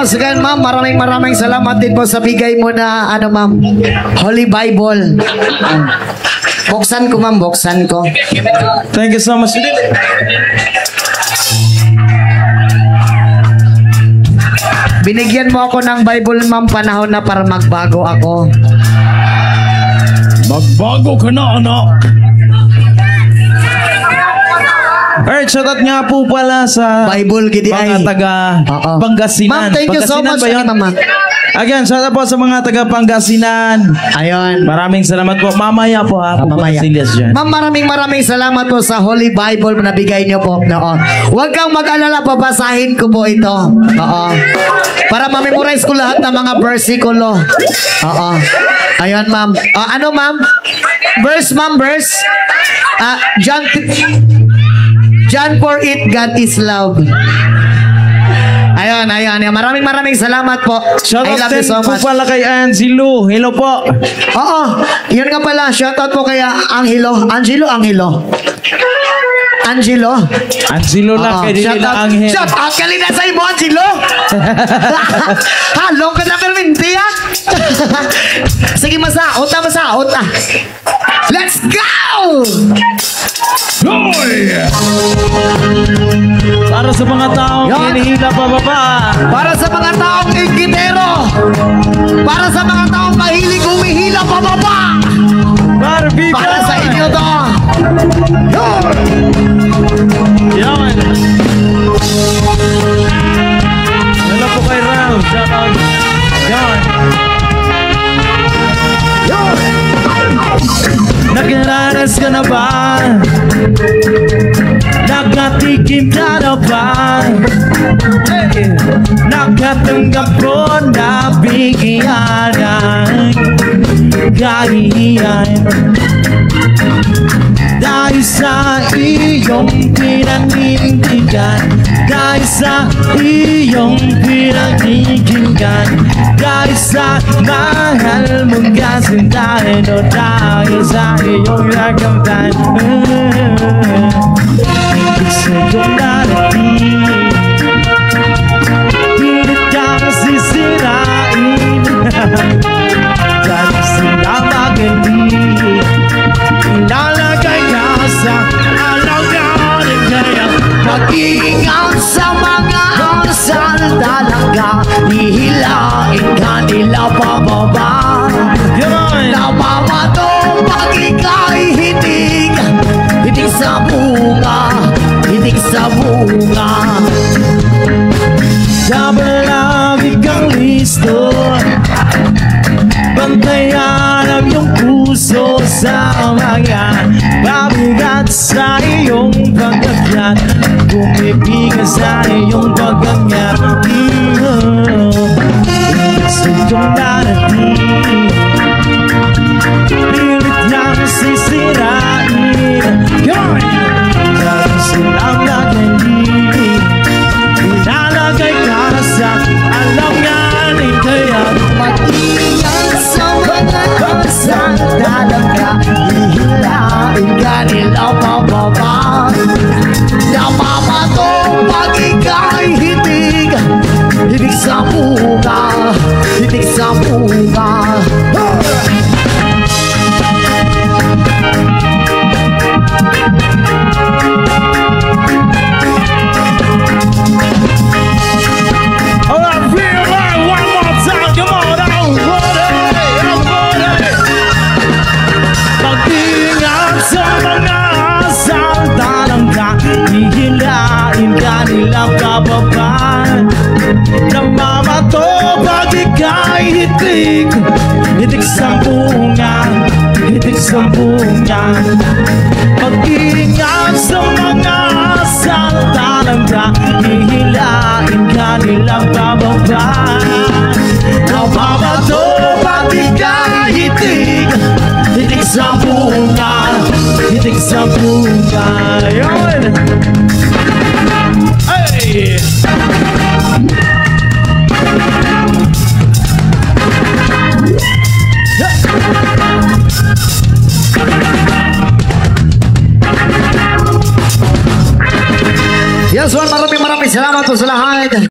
Once again, ma'am, maraming salamat din po sa bigay mo na, ano, ma'am, Holy Bible. Buksan ko, ma'am, buksan ko. Thank you so much. Binigyan mo ako ng Bible, ma'am, panahon na para magbago ako. Magbago ka na, anak. Alright, shoutout nga po pala sa Bible, gidi ay. mga taga Pangasinan. Ma'am, thank you so much. Ma'am. Again, shoutout po sa mga taga Pangasinan. Ayun. Maraming salamat po. Mamaya po ha. Mamaya. Ma'am, maraming salamat po sa Holy Bible na bigay niyo po. Huwag kang mag-alala, babasahin ko po ito. Oo. Para ma-memorize ko lahat ng mga versikulo. Oo. Ayun, ma'am. Ano, ma'am? Verse, ma'am, verse. John 4:8, God is love. Ayun. Maraming salamat po. I love you so much. Shoutout po pala kay Angelo. Hello po. Oo. Yun nga pala. Shoutout po kay Angelo. Angelo lang kay Dila Angel. Shoutout ka rin na sa imo, Angelo. Halong ka na perminti, ha? Sige, masaot na. Let's go! Para sa mga taong hinihila pababa. Para sa mga taong ingitero. Para sa mga taong mahilig humihila pababa. Para sa inyo to. Yan. Hello po kay Ram. Shout out. Yan. Naglalaras ka na ba? Nakatikim ka na ba? Hey! Nakatanggap ko na bigyan ng kahihiyan dahil sa iyong pinaninindigan, dahil sa iyong pinaninindigan, dahil sa mahal mong kasintahin, o dahil sa iyong nakamtan. Ibig sa iyong narating, pilit kang sisirain. Dahil silang magaling, ilalagay ka sa alanganin. Kaya mag-iingat sa mga asal talaga, hihilain ka nila pababa. Napamato pag ika'y hitig sa bunga. Sabalagi kang listo, bantayan ang iyong puso sa mga pabigat sa iyong pagkakyat, bumibigas sa iyong pagkakyat. Sa iyong darating, pilit niyang sisirain. Dahil silang nagaling, ilalagay ka sa alanganin. Kaya mag-ingat sa mga kasal talaga, hihilain ka nila pababa. Namamato pag ika'y hitig sa bunga. Namamato pag ika'y hitig sa bunga. Mag-iingat sa mga saltalanda, hihilain ka nilang pababa. Namamato pag ika'y hitig sa bunga. Yun! Hey! Yes, maraming salamat po sa lahat.